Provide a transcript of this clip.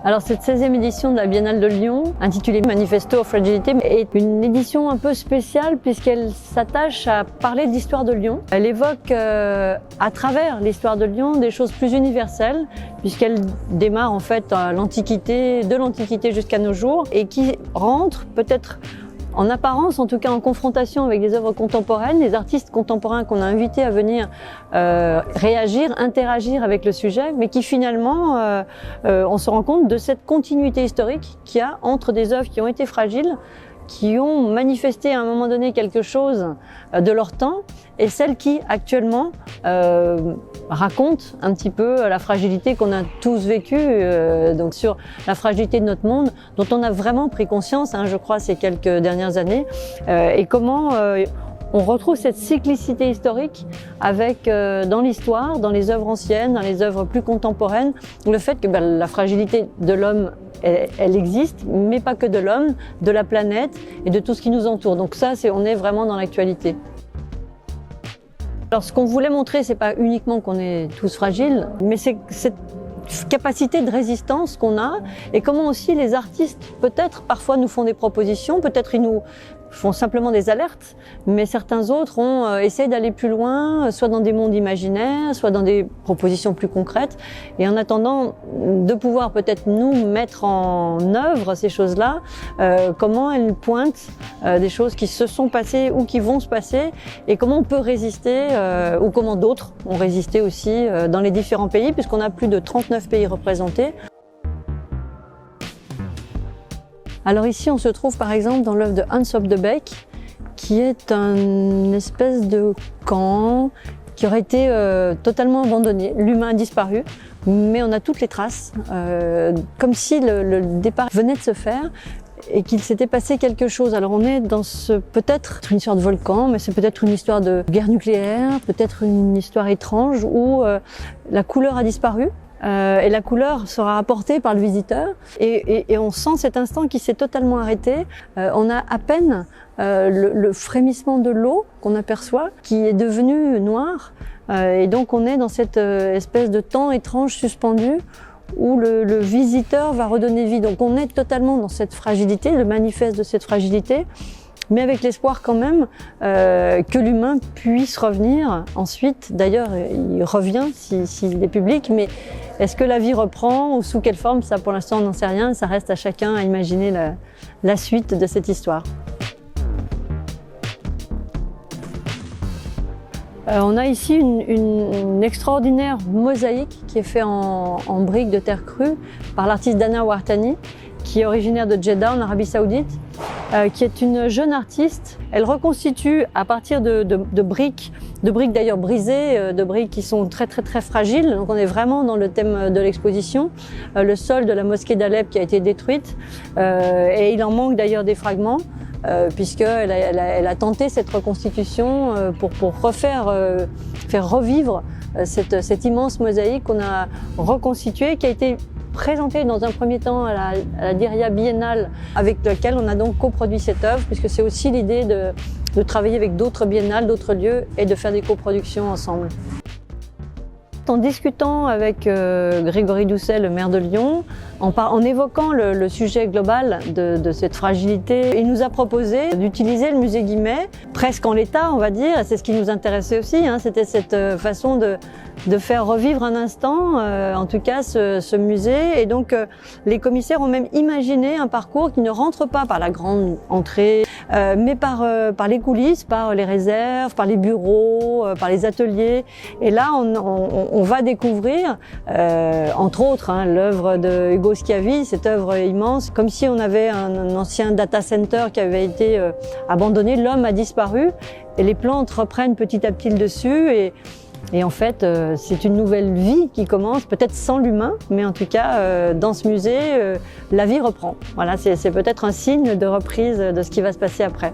Alors cette 16e édition de la Biennale de Lyon, intitulée Manifesto of Fragility, est une édition un peu spéciale puisqu'elle s'attache à parler de l'histoire de Lyon. Elle évoque à travers l'histoire de Lyon des choses plus universelles puisqu'elle démarre en fait à l'Antiquité, de l'Antiquité jusqu'à nos jours et qui rentre peut-être en apparence, en tout cas en confrontation avec les œuvres contemporaines, les artistes contemporains qu'on a invités à venir réagir, interagir avec le sujet, mais qui finalement, on se rend compte de cette continuité historique qu'il y a entre des œuvres qui ont été fragiles, qui ont manifesté à un moment donné quelque chose de leur temps, et celles qui actuellement racontent un petit peu la fragilité qu'on a tous vécue, donc sur la fragilité de notre monde, dont on a vraiment pris conscience, je crois, ces quelques dernières années, et comment on retrouve cette cyclicité historique avec, dans l'histoire, dans les œuvres anciennes, dans les œuvres plus contemporaines, le fait que la fragilité de l'homme, elle existe, mais pas que de l'homme, de la planète et de tout ce qui nous entoure. Donc ça, on est vraiment dans l'actualité. Alors ce qu'on voulait montrer, c'est pas uniquement qu'on est tous fragiles, mais c'est cette capacité de résistance qu'on a et comment aussi les artistes, peut-être, parfois nous font des propositions, peut-être ils nous font simplement des alertes, mais certains autres essayent d'aller plus loin, soit dans des mondes imaginaires, soit dans des propositions plus concrètes. Et en attendant de pouvoir peut-être nous mettre en œuvre ces choses-là, comment elles pointent des choses qui se sont passées ou qui vont se passer, et comment on peut résister, ou comment d'autres ont résisté aussi dans les différents pays, puisqu'on a plus de 39 pays représentés. Alors ici, on se trouve par exemple dans l'œuvre de Hans Op de Beeck, qui est une espèce de camp qui aurait été totalement abandonné. L'humain a disparu, mais on a toutes les traces, comme si le départ venait de se faire et qu'il s'était passé quelque chose. Alors on est dans peut-être une histoire de volcan, mais c'est peut-être une histoire de guerre nucléaire, peut-être une histoire étrange où la couleur a disparu. Et la couleur sera apportée par le visiteur et on sent cet instant qui s'est totalement arrêté. On a à peine le frémissement de l'eau qu'on aperçoit qui est devenu noir et donc on est dans cette espèce de temps étrange suspendu où le visiteur va redonner vie. Donc on est totalement dans cette fragilité, le manifeste de cette fragilité, mais avec l'espoir quand même que l'humain puisse revenir ensuite. D'ailleurs, il revient s'il est public, mais est-ce que la vie reprend ou sous quelle forme? Ça, pour l'instant, on n'en sait rien. Ça reste à chacun à imaginer la suite de cette histoire. On a ici une extraordinaire mosaïque qui est faite en briques de terre crue par l'artiste Dana Wartani, qui est originaire de Jeddah en Arabie Saoudite, qui est une jeune artiste. Elle reconstitue à partir de briques d'ailleurs brisées, de briques qui sont très fragiles. Donc on est vraiment dans le thème de l'exposition. Le sol de la mosquée d'Alep qui a été détruite, et il en manque d'ailleurs des fragments, puisqu'elle a tenté cette reconstitution pour faire revivre cette immense mosaïque qu'on a reconstituée, qui a été présentée dans un premier temps à la Diriyah Biennale, avec laquelle on a donc coproduit cette œuvre, puisque c'est aussi l'idée de travailler avec d'autres biennales, d'autres lieux, et de faire des coproductions ensemble. En discutant avec Grégory Doucet, le maire de Lyon, en évoquant le sujet global de cette fragilité, il nous a proposé d'utiliser le musée Guimet, presque en l'état, on va dire, et c'est ce qui nous intéressait aussi, c'était cette façon de faire revivre un instant, en tout cas, ce musée. Et donc, les commissaires ont même imaginé un parcours qui ne rentre pas par la grande entrée, mais par les coulisses, par les réserves, par les bureaux, par les ateliers. Et là, on va découvrir, entre autres, l'œuvre de Hugo Schiavi, cette œuvre immense, comme si on avait un ancien data center qui avait été abandonné. L'homme a disparu et les plantes reprennent petit à petit le dessus. Et en fait, c'est une nouvelle vie qui commence, peut-être sans l'humain, mais en tout cas, dans ce musée, la vie reprend. Voilà, c'est peut-être un signe de reprise de ce qui va se passer après.